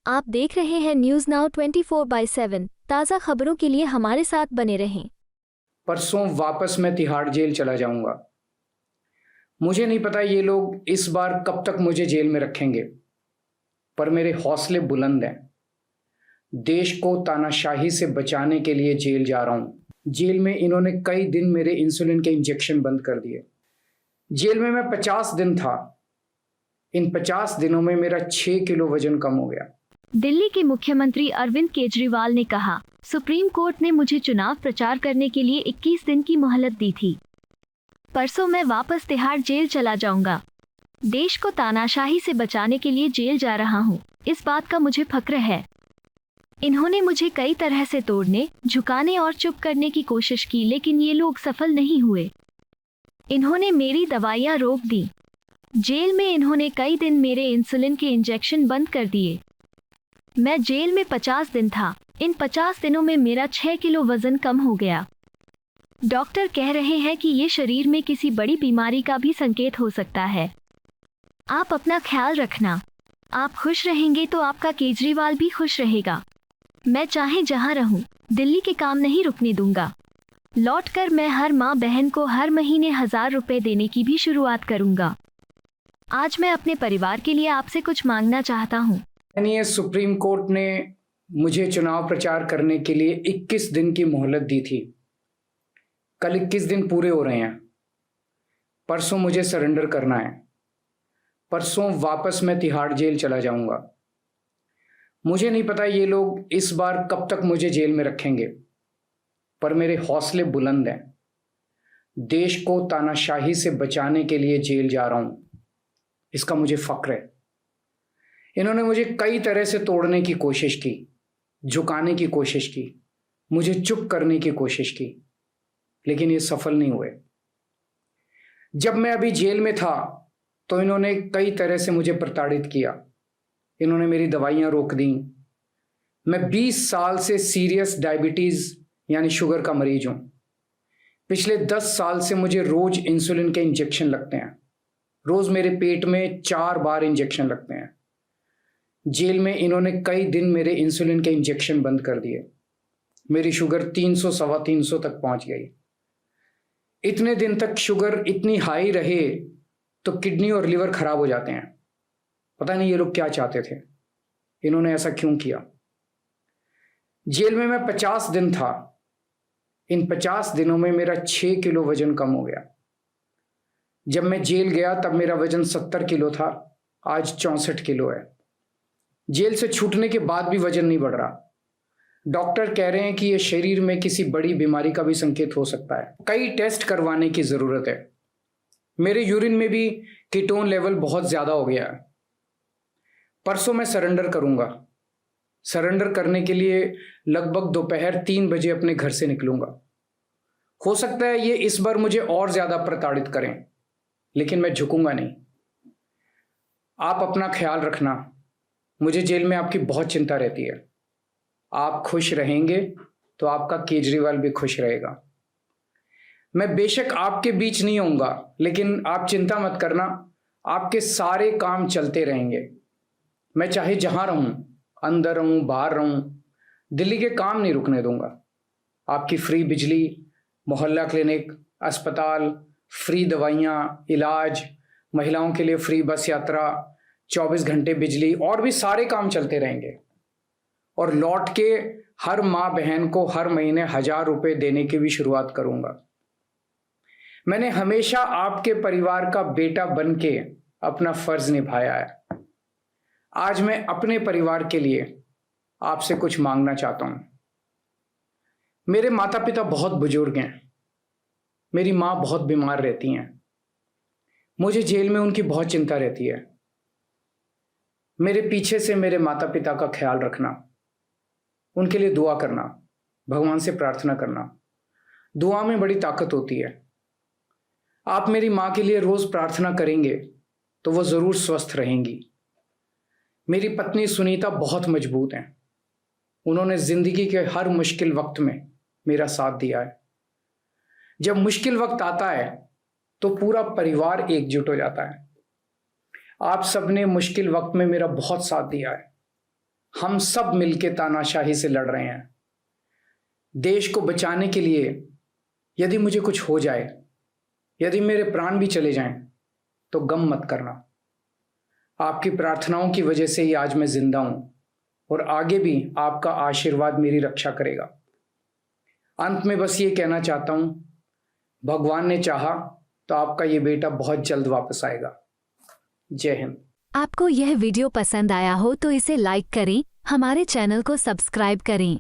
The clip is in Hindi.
आप देख रहे हैं न्यूज़ नाउ 24/7 ताज़ा खबरों के लिए हमारे साथ बने रहें। परसों वापस मैं तिहाड़ जेल चला जाऊंगा। मुझे नहीं पता ये लोग इस बार कब तक मुझे जेल में रखेंगे, पर मेरे हौसले बुलंद हैं। देश को तानाशाही से बचाने के लिए जेल जा रहा हूं। जेल में इन्होंने कई दिन मेरे इंसुलिन के इंजेक्शन बंद कर दिए। जेल में मैं 50 दिन था। इन 50 दिनों में मेरा 6 किलो वजन कम हो गया। दिल्ली के मुख्यमंत्री अरविंद केजरीवाल ने कहा, सुप्रीम कोर्ट ने मुझे चुनाव प्रचार करने के लिए 21 दिन की मोहलत दी थी। परसों मैं वापस तिहाड़ जेल चला जाऊंगा। देश को तानाशाही से बचाने के लिए जेल जा रहा हूं, इस बात का मुझे फक्र है। इन्होंने मुझे कई तरह से तोड़ने, झुकाने और चुप करने की कोशिश की, लेकिन ये लोग सफल नहीं हुए। इन्होंने मेरी दवाइयां रोक दी। जेल में इन्होंने कई दिन मेरे इंसुलिन के इंजेक्शन बंद कर दिए। मैं जेल में 50 दिन था। इन 50 दिनों में मेरा 6 किलो वजन कम हो गया। डॉक्टर कह रहे हैं कि ये शरीर में किसी बड़ी बीमारी का भी संकेत हो सकता है। आप अपना ख्याल रखना। आप खुश रहेंगे तो आपका केजरीवाल भी खुश रहेगा। मैं चाहे जहां रहूं, दिल्ली के काम नहीं रुकने दूंगा। लौटकर मैं हर माँ बहन को हर महीने 1000 रुपए देने की भी शुरुआत करूंगा। आज मैं अपने परिवार के लिए आपसे कुछ मांगना चाहता हूँ। सुप्रीम कोर्ट ने मुझे चुनाव प्रचार करने के लिए 21 दिन की मोहलत दी थी। कल 21 दिन पूरे हो रहे हैं। परसों मुझे सरेंडर करना है। परसों वापस मैं तिहाड़ जेल चला जाऊंगा। मुझे नहीं पता ये लोग इस बार कब तक मुझे जेल में रखेंगे, पर मेरे हौसले बुलंद हैं। देश को तानाशाही से बचाने के लिए जेल जा रहा हूं, इसका मुझे फक्र है। इन्होंने मुझे कई तरह से तोड़ने की कोशिश की, झुकाने की कोशिश की, मुझे चुप करने की कोशिश की, लेकिन ये सफल नहीं हुए। जब मैं अभी जेल में था तो इन्होंने कई तरह से मुझे प्रताड़ित किया। इन्होंने मेरी दवाइयां रोक दी। मैं 20 साल से सीरियस डायबिटीज यानी शुगर का मरीज हूं। पिछले 10 साल से मुझे रोज इंसुलिन के इंजेक्शन लगते हैं। रोज मेरे पेट में 4 बार इंजेक्शन लगते हैं। जेल में इन्होंने कई दिन मेरे इंसुलिन के इंजेक्शन बंद कर दिए। मेरी शुगर 300 सवा 300 तक पहुंच गई। इतने दिन तक शुगर इतनी हाई रहे तो किडनी और लिवर खराब हो जाते हैं। पता नहीं ये लोग क्या चाहते थे, इन्होंने ऐसा क्यों किया। जेल में मैं 50 दिन था। इन 50 दिनों में मेरा 6 किलो वजन कम हो गया। जब मैं जेल गया तब मेरा वजन 70 किलो था, आज 64 किलो है। जेल से छूटने के बाद भी वजन नहीं बढ़ रहा। डॉक्टर कह रहे हैं कि यह शरीर में किसी बड़ी बीमारी का भी संकेत हो सकता है। कई टेस्ट करवाने की जरूरत है। मेरे यूरिन में भी कीटोन लेवल बहुत ज्यादा हो गया है। परसों मैं सरेंडर करूंगा। सरेंडर करने के लिए लगभग दोपहर 3 बजे अपने घर से निकलूंगा। हो सकता है ये इस बार मुझे और ज्यादा प्रताड़ित करें, लेकिन मैं झुकूंगा नहीं। आप अपना ख्याल रखना। मुझे जेल में आपकी बहुत चिंता रहती है। आप खुश रहेंगे तो आपका केजरीवाल भी खुश रहेगा। मैं बेशक आपके बीच नहीं होऊंगा, लेकिन आप चिंता मत करना, आपके सारे काम चलते रहेंगे। मैं चाहे जहां रहूं, अंदर रहूं, बाहर रहूं, दिल्ली के काम नहीं रुकने दूंगा। आपकी फ्री बिजली, मोहल्ला क्लिनिक, अस्पताल, फ्री दवाइयाँ, इलाज, महिलाओं के लिए फ्री बस यात्रा, 24 घंटे बिजली और भी सारे काम चलते रहेंगे। और लौट के हर माँ बहन को हर महीने 1000 रुपए देने की भी शुरुआत करूंगा। मैंने हमेशा आपके परिवार का बेटा बन के अपना फर्ज निभाया है। आज मैं अपने परिवार के लिए आपसे कुछ मांगना चाहता हूं। मेरे माता पिता बहुत बुजुर्ग हैं। मेरी माँ बहुत बीमार रहती हैं। मुझे जेल में उनकी बहुत चिंता रहती है। मेरे पीछे से मेरे माता पिता का ख्याल रखना, उनके लिए दुआ करना, भगवान से प्रार्थना करना। दुआ में बड़ी ताकत होती है। आप मेरी माँ के लिए रोज प्रार्थना करेंगे तो वो जरूर स्वस्थ रहेंगी। मेरी पत्नी सुनीता बहुत मजबूत हैं। उन्होंने जिंदगी के हर मुश्किल वक्त में मेरा साथ दिया है। जब मुश्किल वक्त आता है तो पूरा परिवार एकजुट हो जाता है। आप सबने मुश्किल वक्त में मेरा बहुत साथ दिया है। हम सब मिलके तानाशाही से लड़ रहे हैं। देश को बचाने के लिए यदि मुझे कुछ हो जाए, यदि मेरे प्राण भी चले जाएं, तो गम मत करना। आपकी प्रार्थनाओं की वजह से ही आज मैं जिंदा हूं और आगे भी आपका आशीर्वाद मेरी रक्षा करेगा। अंत में बस ये कहना चाहता हूं, भगवान ने चाहा तो आपका ये बेटा बहुत जल्द वापस आएगा। जय हिंद। आपको यह वीडियो पसंद आया हो तो इसे लाइक करें, हमारे चैनल को सब्सक्राइब करें।